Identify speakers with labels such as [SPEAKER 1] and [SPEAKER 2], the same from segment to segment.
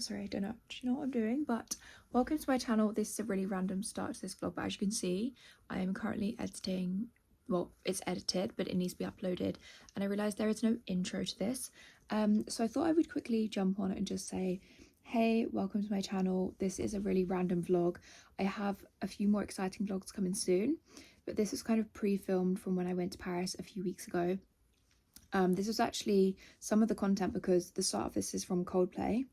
[SPEAKER 1] Sorry, I don't actually know what I'm doing, but welcome to my channel. This is a really random start to this vlog, but as you can see, I am currently editing. Well, it's edited, but it needs to be uploaded, and I realized there is no intro to this. So I thought I would quickly jump on it and just say, hey, welcome to my channel. This is a really random vlog. I have a few more exciting vlogs coming soon, but this is kind of pre-filmed from when I went to Paris a few weeks ago. This was actually some of the content because the start of this is from Coldplay.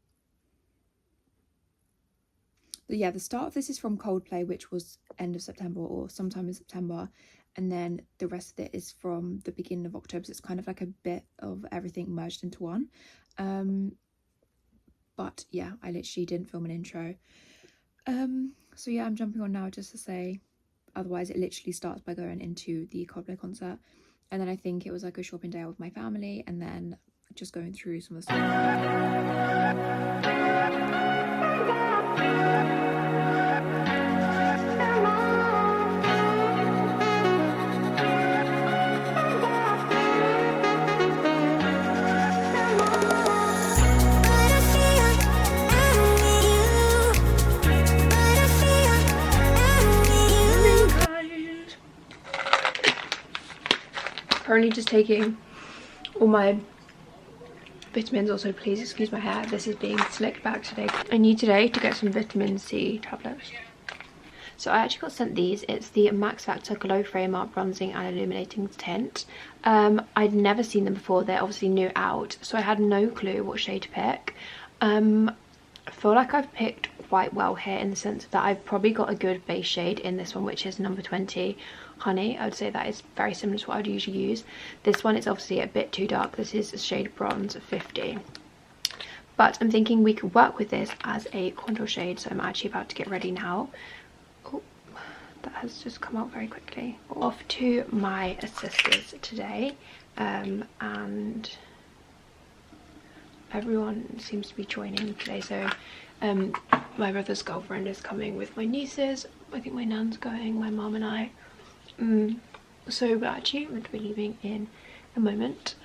[SPEAKER 1] But yeah, the start of this is from Coldplay, which was end of September or sometime in September. And then the rest of it is from the beginning of October. So it's kind of like a bit of everything merged into one. But yeah, I literally didn't film an intro. So yeah, I'm jumping on now just to say, otherwise it literally starts by going into the Coldplay concert. And then I think it was like a shopping day with my family and then just going through some of the stuff. Currently just taking all my vitamins. Also, please excuse my hair, this is being slicked back today. I need today to get some vitamin C tablets. So I actually got sent these. It's the Max Factor Glow Framer Bronzing and Illuminating Tint. I'd never seen them before. They're obviously new out, so I had no clue what shade to pick. I feel like I've picked quite well here in the sense that I've probably got a good base shade in this one, which is number 20 Honey. I would say that is very similar to what I'd usually use. This one is obviously a bit too dark. This is a shade Bronze 50. But I'm thinking we could work with this as a contour shade, so I'm actually about to get ready now. Oh, that has just come out very quickly. Off to my sisters today, and everyone seems to be joining today. So my brother's girlfriend is coming with my nieces. I think my nan's going, my mum and I. So we're actually going to be leaving in a moment.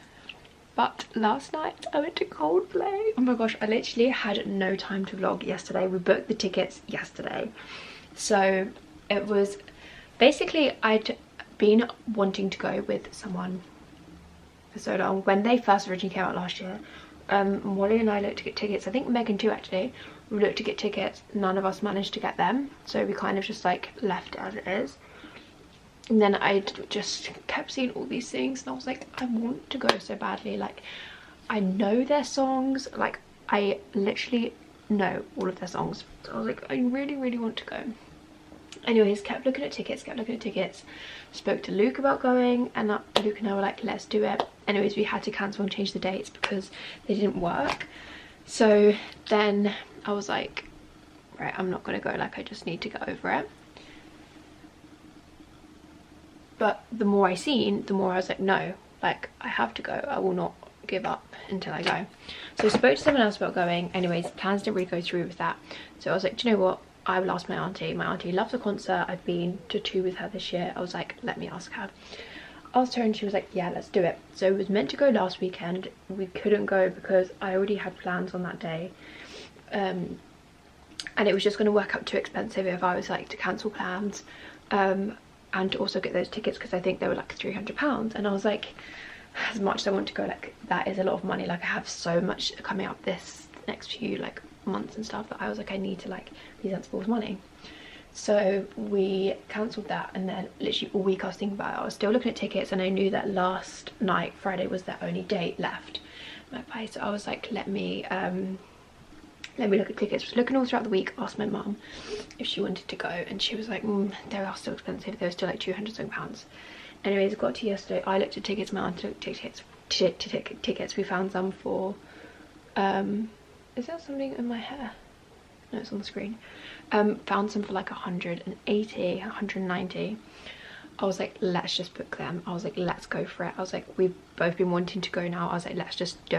[SPEAKER 1] But last night I went to Coldplay. Oh my gosh, I literally had no time to vlog yesterday. We booked the tickets yesterday. So it was basically, I'd been wanting to go with someone for so long. When they first originally came out last year, Molly and I looked to get tickets. I think Megan too actually. We looked to get tickets. None of us managed to get them. So we kind of just like left it as it is. And then I just kept seeing all these things and I was like, I want to go so badly. Like, I know their songs. Like, I literally know all of their songs. So I was like, I really, really want to go. Anyways, kept looking at tickets, spoke to Luke about going, and Luke and I were like, let's do it. Anyways, we had to cancel and change the dates because they didn't work. So then I was like, right, I'm not gonna go. Like, I just need to get over it. But the more I seen, the more I was like, no, like, I have to go. I will not give up until I go. So I spoke to someone else about going. Anyways, plans didn't really go through with that. So I was like, do you know what? I will ask my auntie. My auntie loves the concert. I've been to 2 with her this year. I was like, let me ask her. Asked her and she was like, yeah, let's do it. So it was meant to go last weekend. We couldn't go because I already had plans on that day. And it was just going to work out too expensive if I was like to cancel plans. And to also get those tickets because I think they were like £300. And I was like, as much as I want to go, like, that is a lot of money. Like, I have so much coming up this next few like months and stuff that I was like, I need to like be sensible with money. So we cancelled that, and then literally all week I was thinking about it. I was still looking at tickets, and I knew that last night, Friday, was their only date left. So I was like, let me look at tickets. I was looking all throughout the week, asked my mum if she wanted to go, and she was like, they are still expensive. They were still like £200. Anyways, I got to yesterday. I looked at tickets, my aunt looked at tickets. We found some for is that something in my hair? No, it's on the screen. Found some for like 180, 190. I was like, let's just book them. I was like, let's go for it. I was like, we've both been wanting to go now. I was like, let's just do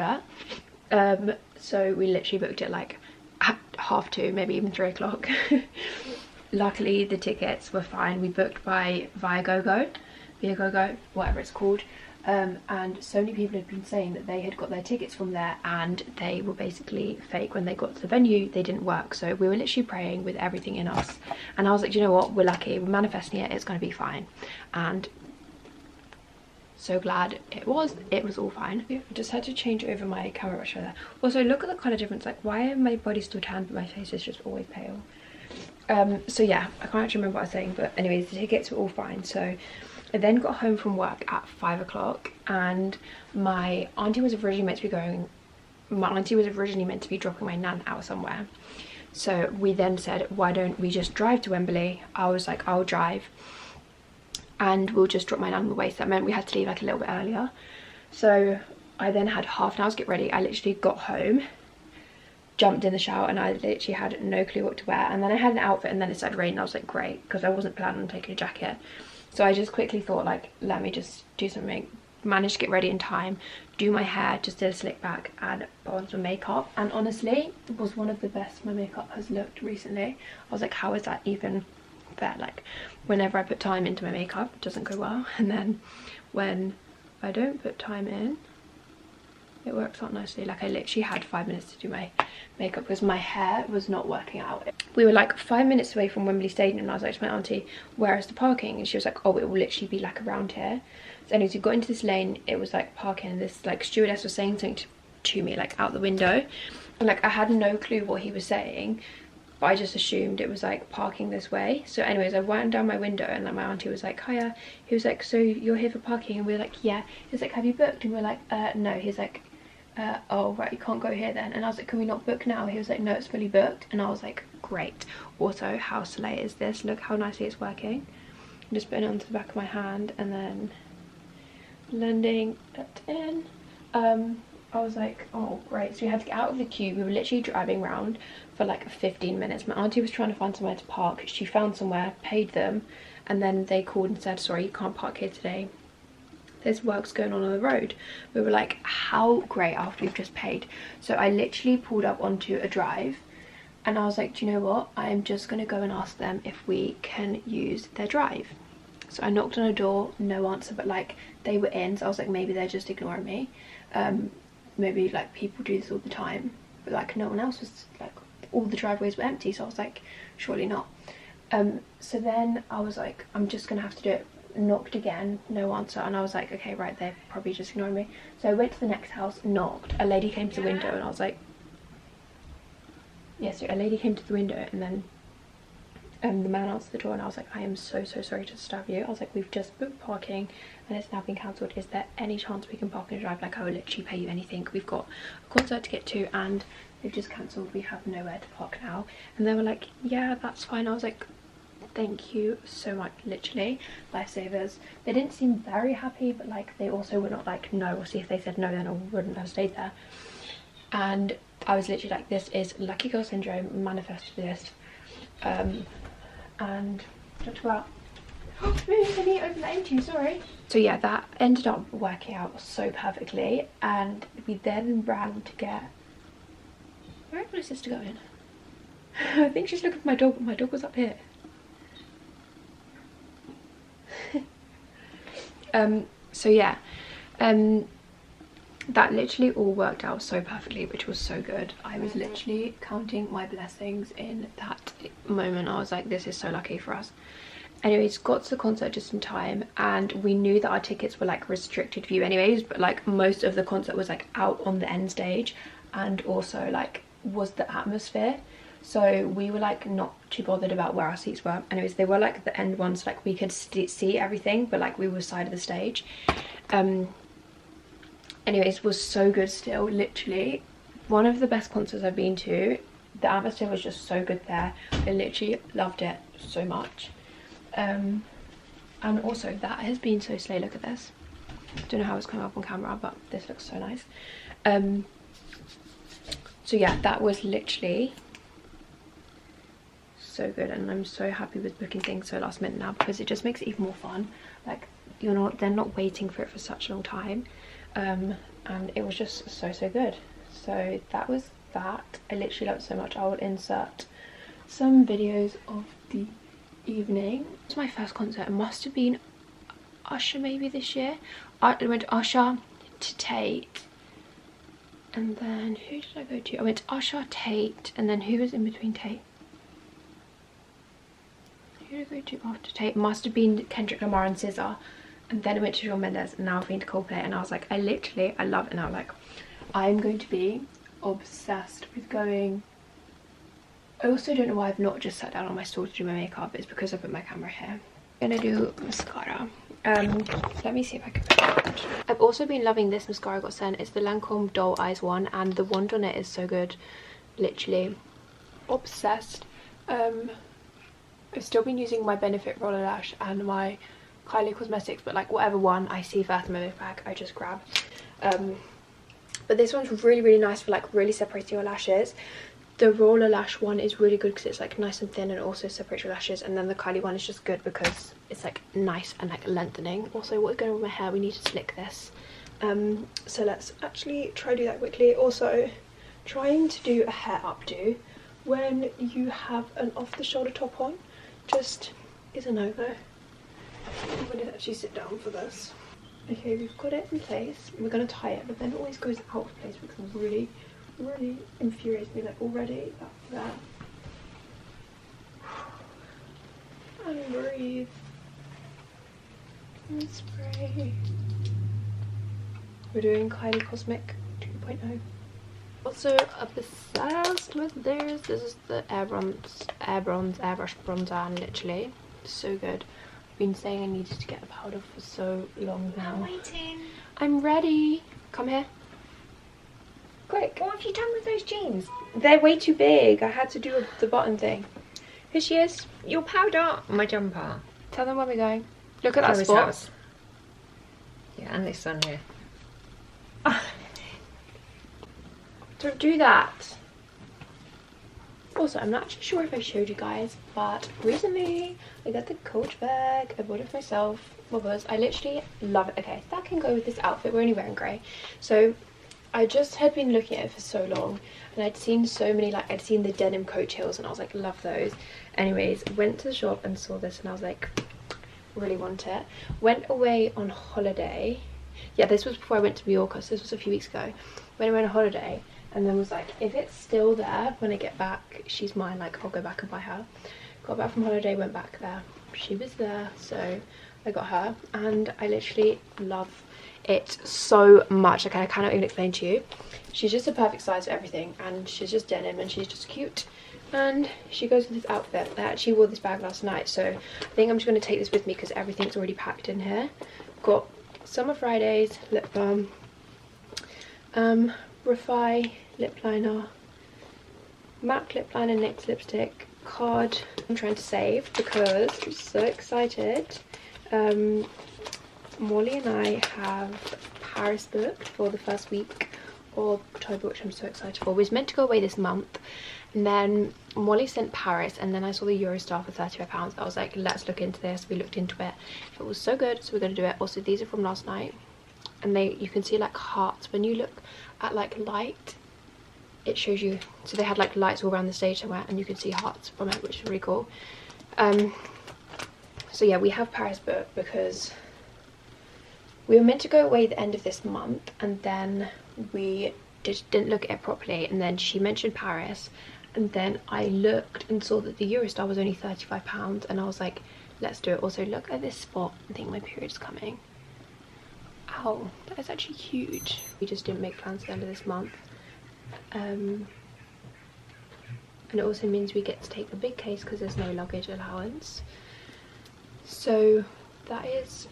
[SPEAKER 1] it. So we literally booked it like at 2:30, maybe even 3 o'clock. Luckily the tickets were fine. We booked by Viagogo, whatever it's called. and so many people had been saying that they had got their tickets from there and they were basically fake. When they got to the venue, they didn't work. So we were literally praying with everything in us, and I was like, you know what, we're lucky, we're manifesting it, it's going to be fine. And so glad it was all fine. I just had to change over my camera brush there. Also, look at the colour difference. Like, why are my body still tan but my face is just always pale? So yeah, I can't actually remember what I was saying, but anyways, the tickets were all fine. So I then got home from work at 5 o'clock, and my auntie was originally meant to be dropping my nan out somewhere. So we then said, why don't we just drive to Wembley? I was like, I'll drive and we'll just drop my nan on the way. So that meant we had to leave like a little bit earlier. So I then had half an hour to get ready. I literally got home, jumped in the shower, and I literally had no clue what to wear. And then I had an outfit, and then it started raining. I was like, great, because I wasn't planning on taking a jacket. So I just quickly thought, like, let me just do something. Managed to get ready in time, do my hair, just did a slick back and put on some makeup. And honestly, it was one of the best my makeup has looked recently. I was like, how is that even fair? Like, whenever I put time into my makeup, it doesn't go well. And then when I don't put time in, it works out nicely. Like, I literally had 5 minutes to do my makeup because my hair was not working out. We were like 5 minutes away from Wembley Stadium, and I was like to my auntie, where is the parking? And she was like, oh, it will literally be like around here. So anyways, we got into this lane, it was like parking, and this like stewardess was saying something to me like out the window, and like I had no clue what he was saying, but I just assumed it was like parking this way. So anyways, I went down my window, and like my auntie was like, hiya. He was like, so you're here for parking? And we were like, yeah. He's like, have you booked? And we were like, no. He's like, oh right, you can't go here then. And I was like, can we not book now? He was like, no, it's fully booked. And I was like, great. Also, how slay is this? Look how nicely it's working. I'm just putting it onto the back of my hand and then blending it in. I was like, oh great. So we had to get out of the queue. We were literally driving around for like 15 minutes. My auntie was trying to find somewhere to park. She found somewhere, paid them, and then they called and said, sorry, you can't park here today, there's works going on the road. We were like, how great, after we've just paid. So I literally pulled up onto a drive, and I was like, do you know what, I'm just gonna go and ask them if we can use their drive. So I knocked on a door, no answer, but like they were in. So I was like, maybe they're just ignoring me. Maybe like people do this all the time, but like no one else was, like all the driveways were empty. So I was like, surely not. So then I was like, I'm just gonna have to do it. Knocked again, no answer, and I was like, okay, right, they're probably just ignoring me. So I went to the next house, knocked, a lady came to the window, and I was like, yeah, so a lady came to the window, and then the man answered the door, and I was like, I am so sorry to disturb you. I was like, we've just booked parking and it's now been cancelled. Is there any chance we can park and drive? Like, I will literally pay you anything. We've got a concert to get to and they've just cancelled. We have nowhere to park now. And they were like, yeah, that's fine. I was like, thank you so much, literally lifesavers. They didn't seem very happy, but like they also were not like no. Or see, if they said no, then I wouldn't have stayed there. And I was literally like, this is lucky girl syndrome, manifested this. And talked about I need to open that into you, sorry. So yeah, that ended up working out so perfectly, and we then ran to get, where is my sister going? I think she's looking for my dog, but my dog was up here. So yeah, that literally all worked out so perfectly, which was so good. I was literally counting my blessings in that moment. I was like, this is so lucky for us. Anyways, got to the concert just in time, and we knew that our tickets were like restricted view anyways, but like most of the concert was like out on the end stage, and also like was the atmosphere. So we were like not too bothered about where our seats were. Anyways, they were like the end ones, like we could see everything, but like we were side of the stage. Anyways, was so good still, literally one of the best concerts I've been to. The atmosphere was just so good there. I literally loved it so much. And also that has been so slay. Look at this. Don't know how it's coming up on camera, but this looks so nice. So yeah, that was literally so good, and I'm so happy with booking things so last minute now, because it just makes it even more fun. Like they're not waiting for it for such a long time. And it was just so good. So that was that. I literally loved it so much. I will insert some videos of the evening. It's my first concert. It must have been Usher maybe this year. I went to Usher, to Tate, and then who did I go to? I went to Usher, Tate, and then who was in between Tate? Who did I go to after Tate? Must have been Kendrick Lamar and SZA. And then I went to Shawn Mendes, and now I've been to Coldplay, and I was like, I love it now. Like, I'm going to be obsessed with going. I also don't know why I've not just sat down on my stool to do my makeup. It's because I put my camera here. I'm gonna do mascara. Let me see if I can put it. I've also been loving this mascara I got sent. It's the Lancome Doll Eyes one, and the wand on it is so good. Literally obsessed. I've still been using my Benefit Roller Lash and my Kylie Cosmetics, but like whatever one I see first in my bag, I just grab. But this one's really nice for like really separating your lashes. The roller lash one is really good because it's like nice and thin and also separates your lashes, and then the Kylie one is just good because it's like nice and like lengthening. Also, what's going on with my hair? We need to slick this. So let's actually try to do that quickly. Also, trying to do a hair updo when you have an off-the-shoulder top on just is a no-go. I'm going to actually sit down for this. Okay, we've got it in place. We're going to tie it, but then it always goes out of place, which really infuriates me. Like already that. And breathe. And spray. We're doing Kylie Cosmic 2.0. Also obsessed with this. This is the airbrush bronzer, and literally so good. I've been saying I needed to get a powder for so long now.
[SPEAKER 2] I'm waiting.
[SPEAKER 1] I'm ready. Come here. Quick.
[SPEAKER 2] What have you done with those jeans?
[SPEAKER 1] They're way too big. I had to do the button thing. Here she is.
[SPEAKER 2] Your powder. My jumper.
[SPEAKER 1] Tell them where we're going. Look at that
[SPEAKER 2] Chloe's
[SPEAKER 1] spot.
[SPEAKER 2] house. Yeah, and this one here.
[SPEAKER 1] Don't do that. Also, I'm not actually sure if I showed you guys, but recently I got the Coach bag. I bought it for myself because I literally love it. Okay, that can go with this outfit. We're only wearing grey. So I just had been looking at it for so long, and I'd seen so many, like I'd seen the denim Coach heels, and I was like, love those. Anyways, went to the shop and saw this, and I was like, really want it. Went away on holiday. Yeah, this was before I went to Mallorca, so this was a few weeks ago. Went away on holiday, and then was like, if it's still there when I get back, she's mine. Like, I'll go back and buy her. Got back from holiday, went back there. She was there, so I got her, and I literally love it so much. Like, I cannot even explain to you. She's just a perfect size for everything, and she's just denim, and she's just cute, and she goes with this outfit. I actually wore this bag last night, so I think I'm just going to take this with me because everything's already packed in here. Got Summer Fridays lip balm, Refi lip liner, MAC lip liner, NYX lipstick, card. I'm trying to save because I'm so excited. Molly and I have Paris booked for the first week of October, which I'm so excited for. We was meant to go away this month, and then Molly sent Paris, and then I saw the Eurostar for £35. I was like, let's look into this. We looked into it. It was so good, so we're going to do it. Also, these are from last night, and you can see like hearts when you look at like light. It shows you, so they had like lights all around the stage somewhere, and you could see hearts from it, which is really cool. So yeah, we have Paris booked because we were meant to go away the end of this month, and then we just didn't look at it properly, and then she mentioned Paris, and then I looked and saw that the Eurostar was only £35, and I was like, let's do it. Also, look at this spot. I think my period's coming. Ow, that is actually huge. We just didn't make plans at the end of this month. And it also means we get to take a big case because there's no luggage allowance. So that is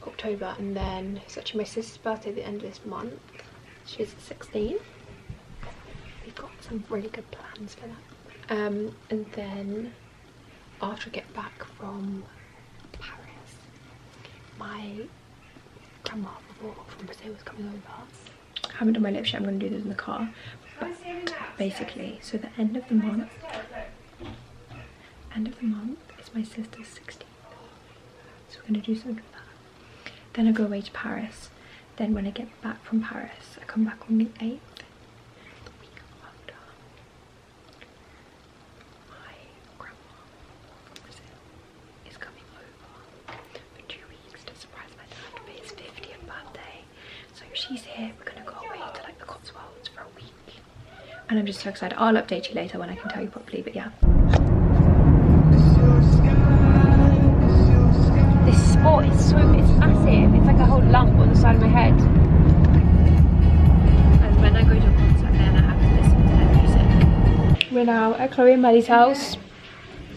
[SPEAKER 1] October, and then it's actually my sister's birthday at the end of this month. She's 16. We've got some really good plans for that. And then after I get back from Paris, my grandma from Brazil is coming over. I haven't done my lips yet. I'm going to do this in the car. But basically, so the end of the month is my sister's 16th. So we're going to do something with that. Then I go away to Paris. Then when I get back from Paris, I come back on the 8th. The week after, my grandma from Brazil is coming over for 2 weeks to surprise my dad for his 50th birthday. she's here. We're gonna go away to like the Cotswolds for a week. And I'm just so excited. I'll update you later when I can tell you properly, but yeah. This spot is it's massive. It's like a whole lump on the side of my head. And when I go to a concert then I have to listen to their music. We're now at Chloe and Maddie's house.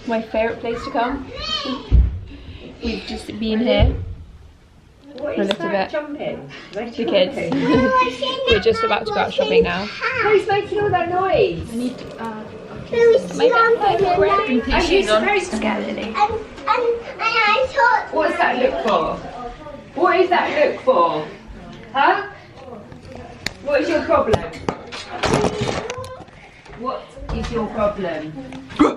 [SPEAKER 1] My favourite place to come. We've just been here.
[SPEAKER 2] What
[SPEAKER 1] a
[SPEAKER 2] is
[SPEAKER 1] little
[SPEAKER 2] that
[SPEAKER 1] bit.
[SPEAKER 2] jumping?
[SPEAKER 1] The kids. We're just about to go out shopping now.
[SPEAKER 2] Who's making all that noise?
[SPEAKER 1] I need to,
[SPEAKER 2] Maybe I'm
[SPEAKER 1] shoes on.
[SPEAKER 2] supposed to
[SPEAKER 1] Scare Lily.
[SPEAKER 3] And I thought.
[SPEAKER 2] What's that look for? What is that look for? Huh? What is your problem? What is your problem?
[SPEAKER 1] No,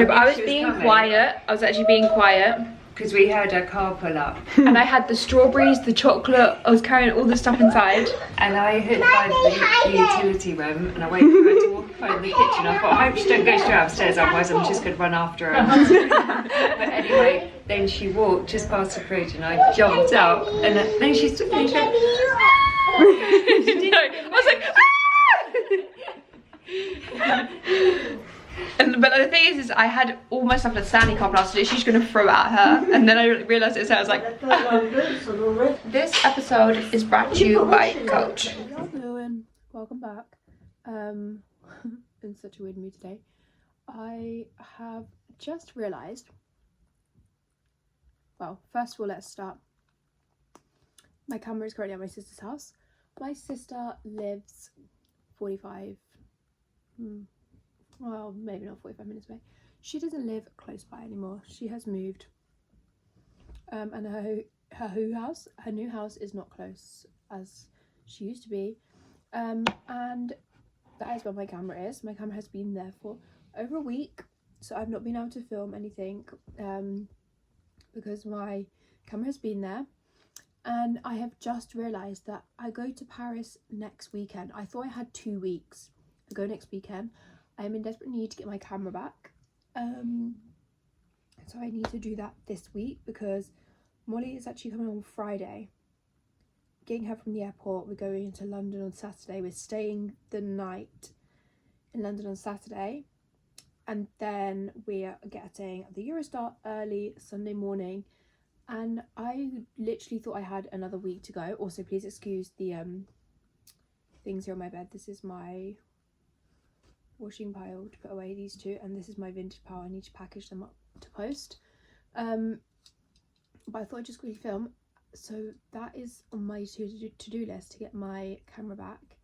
[SPEAKER 1] but I was being quiet. I was actually being quiet.
[SPEAKER 2] Because we heard a car pull up.
[SPEAKER 1] And I had the strawberries, the chocolate. I was carrying all the stuff inside.
[SPEAKER 2] And I hid by the utility room and I waited for her to walk by the kitchen. I thought, I hope she don't go straight upstairs, otherwise I'm just going to run after her. But anyway, then she walked just past the fridge and I jumped out. And then she went,
[SPEAKER 1] No, I was like, ah! But the thing is I had all my stuff at Stanley Cup last year. She's gonna throw it at her, and then I realised it was her. I was like, ah. This episode is brought to you by Coach. How y'all doing? Welcome back. In such a weird mood today. I have just realised. Well, first of all, let's start. My camera is currently at my sister's house. My sister lives 45. Well, maybe not 45 minutes away. She doesn't live close by anymore. She has moved. And her new house is not close as she used to be. And that is where my camera is. My camera has been there for over a week, so I've not been able to film anything because my camera has been there. And I have just realised that I go to Paris next weekend. I thought I had 2 weeks. I go next weekend. I am in desperate need to get my camera back, so I need to do that this week because Molly is actually coming on Friday. Getting her from the airport, we're going into London on Saturday. We're staying the night in London on Saturday, and then we are getting the Eurostar early Sunday morning. And I literally thought I had another week to go. Also, please excuse the things here on my bed. This is my washing pile to put away, these two, and this is my vintage pile. I need to package them up to post, but I thought I'd just quickly film. So that is on my to-do list, to get my camera back.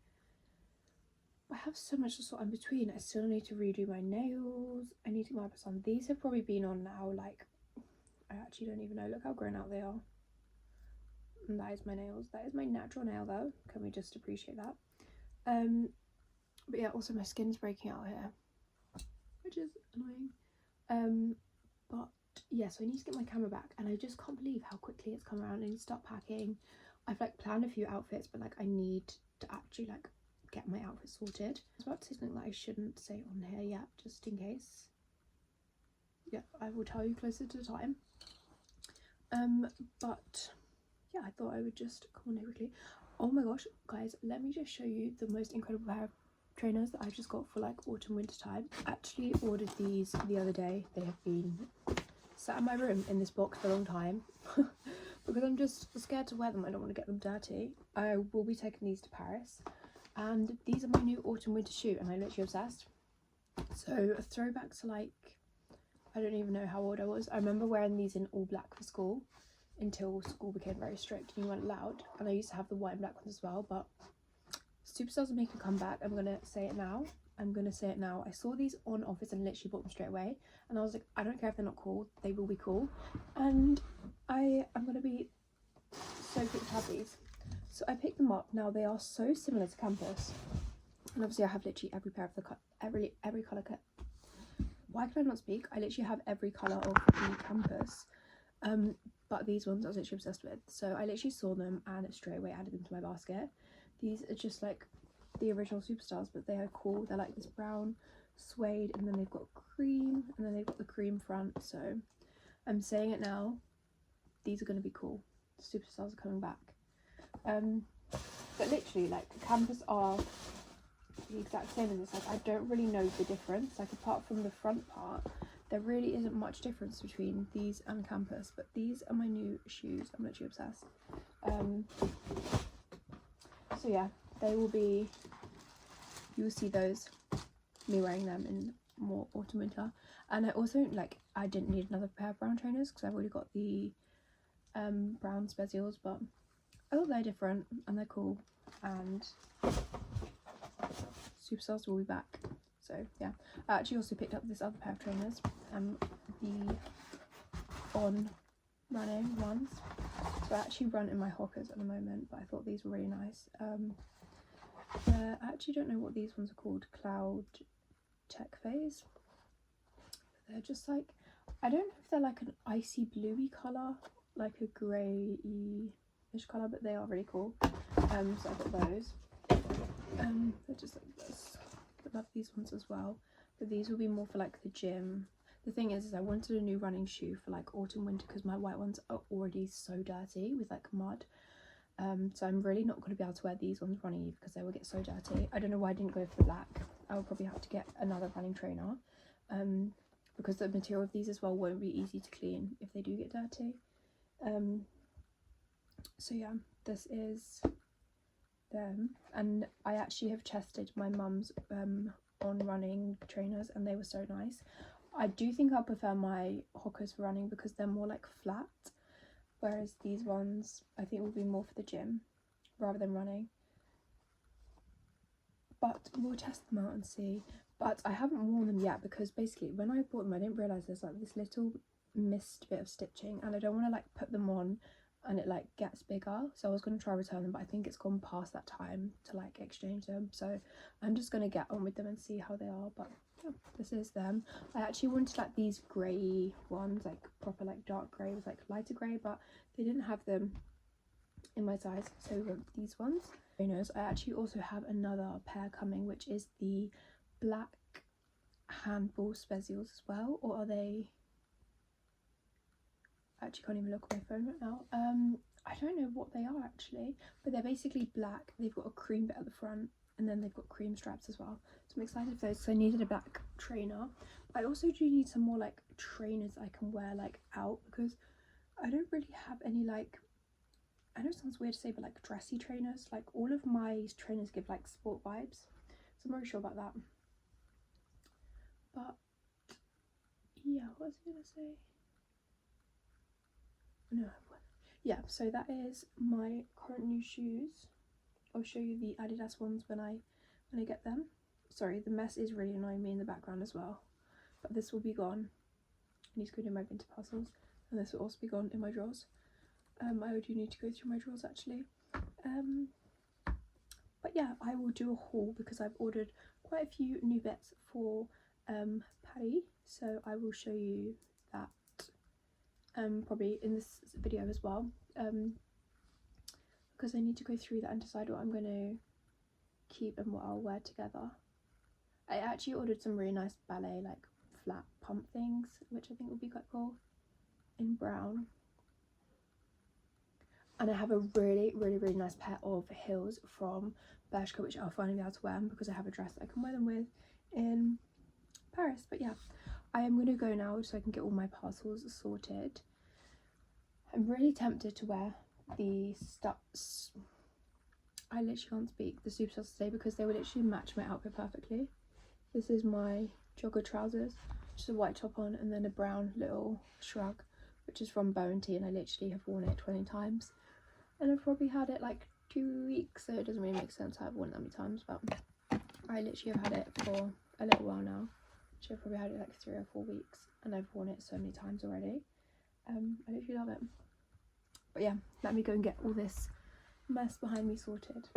[SPEAKER 1] I have so much to sort in between. I still need to redo my nails. I need to get my eyebrows on. These have probably been on now, like, I actually don't even know. Look how grown out they are. And that is my nails. That is my natural nail though. Can we just appreciate that? But yeah, also my skin's breaking out here, which is annoying. But yeah, so I need to get my camera back, and I just can't believe how quickly it's come around. I need to start packing. I've like planned a few outfits, but like I need to actually like get my outfit sorted. I was about to say something that I shouldn't say on here yet, just in case. Yeah, I will tell you closer to the time. But yeah, I thought I would just come on here quickly. Oh my gosh, guys, let me just show you the most incredible pair of trainers that I've just got for like autumn winter time. I actually ordered these the other day. They have been sat in my room in this box for a long time because I'm just scared to wear them. I don't want to get them dirty. I will be taking these to Paris, and these are my new autumn winter shoe, and I'm literally obsessed. So a throwback to like, I don't even know how old I was. I remember wearing these in all black for school until school became very strict and you weren't allowed, and I used to have the white and black ones as well. But Superstars are making a comeback. I'm gonna say it now. I saw these on Office and literally bought them straight away, and I was like, I don't care if they're not cool, they will be cool, and I'm gonna be so quick to have these. So I picked them up. Now they are so similar to Campus, and obviously I have literally every pair of the every colour cut. Why can I not speak? I literally have every colour of the Campus, but these ones I was literally obsessed with. So I literally saw them and straight away added them to my basket. These are just like the original Superstars, but they are cool. They're like this brown suede, and then they've got cream, and then they've got the cream front. So I'm saying it now, these are going to be cool. Superstars are coming back. But literally, like, campus are the exact same as this. Like, I don't really know the difference. Like, apart from the front part, there really isn't much difference between these and campus. But these are my new shoes. I'm literally obsessed. So yeah, they will be, you'll see those, me wearing them in more autumn winter. And I also, like, I didn't need another pair of brown trainers because I've already got the brown Spezials, but I thought they're different and they're cool, and Superstars will be back. So yeah, I actually also picked up this other pair of trainers, the On Running ones. So I actually run in my Hokas at the moment, but I thought these were really nice. I actually don't know what these ones are called, Cloud Tech Phase. They're just like, I don't know if they're like an icy bluey colour, like a grey-ish colour, but they are really cool. So I got those. They're just like this. I love these ones as well, but these will be more for like the gym. The thing is I wanted a new running shoe for like autumn winter because my white ones are already so dirty with like mud. So I'm really not going to be able to wear these ones running either because they will get so dirty. I don't know why I didn't go for the black. I will probably have to get another running trainer, because the material of these as well won't be easy to clean if they do get dirty. So yeah, this is them, and I actually have tested my mum's On Running trainers and they were so nice. I do think I prefer my Hokas for running because they're more like flat, whereas these ones I think will be more for the gym rather than running. But we'll test them out and see. But I haven't worn them yet because basically when I bought them I didn't realise there's like this little missed bit of stitching, and I don't want to like put them on and it like gets bigger, so I was going to try return them, but I think it's gone past that time to like exchange them, so I'm just going to get on with them and see how they are. But yeah, this is them. I actually wanted like these grey ones, like proper like dark grey with like lighter grey, but they didn't have them in my size, so we went for these ones. Trainers. I actually also have another pair coming, which is the black handball Spezials as well, or are they, I actually can't even look at my phone right now. I don't know what they are actually, but they're basically black. They've got a cream bit at the front and then they've got cream straps as well. So I'm excited for those. So I needed a black trainer. I also do need some more like trainers I can wear like out, because I don't really have any like, I know it sounds weird to say, but like dressy trainers. Like all of my trainers give like sport vibes. So I'm not really sure about that. But yeah, what was I gonna say? No, yeah, so that is my current new shoes. I'll show you the Adidas ones when I get them. Sorry, the mess is really annoying me in the background as well, but this will be gone. I need to go do my vintage parcels, and this will also be gone in my drawers. I do need to go through my drawers actually. But yeah, I will do a haul because I've ordered quite a few new bits for Paddy, so I will show you that probably in this video as well, because I need to go through that and decide what I'm going to keep and what I'll wear together. I actually ordered some really nice ballet like flat pump things, which I think will be quite cool, in brown. And I have a really nice pair of heels from Bershka, which I'll finally be able to wear because I have a dress that I can wear them with in Paris. But yeah, I am going to go now so I can get all my parcels sorted. I'm really tempted to wear the studs. I literally can't speak. The Superstars today because they would literally match my outfit perfectly. This is my jogger trousers, just a white top on, and then a brown little shrug, which is from Bow & Tea, and I literally have worn it 20 times. And I've probably had it like 2 weeks, so it doesn't really make sense I've worn it that many times, but I literally have had it for a little while now. I've probably had it like 3 or 4 weeks, and I've worn it so many times already. I literally love it. But yeah, let me go and get all this mess behind me sorted.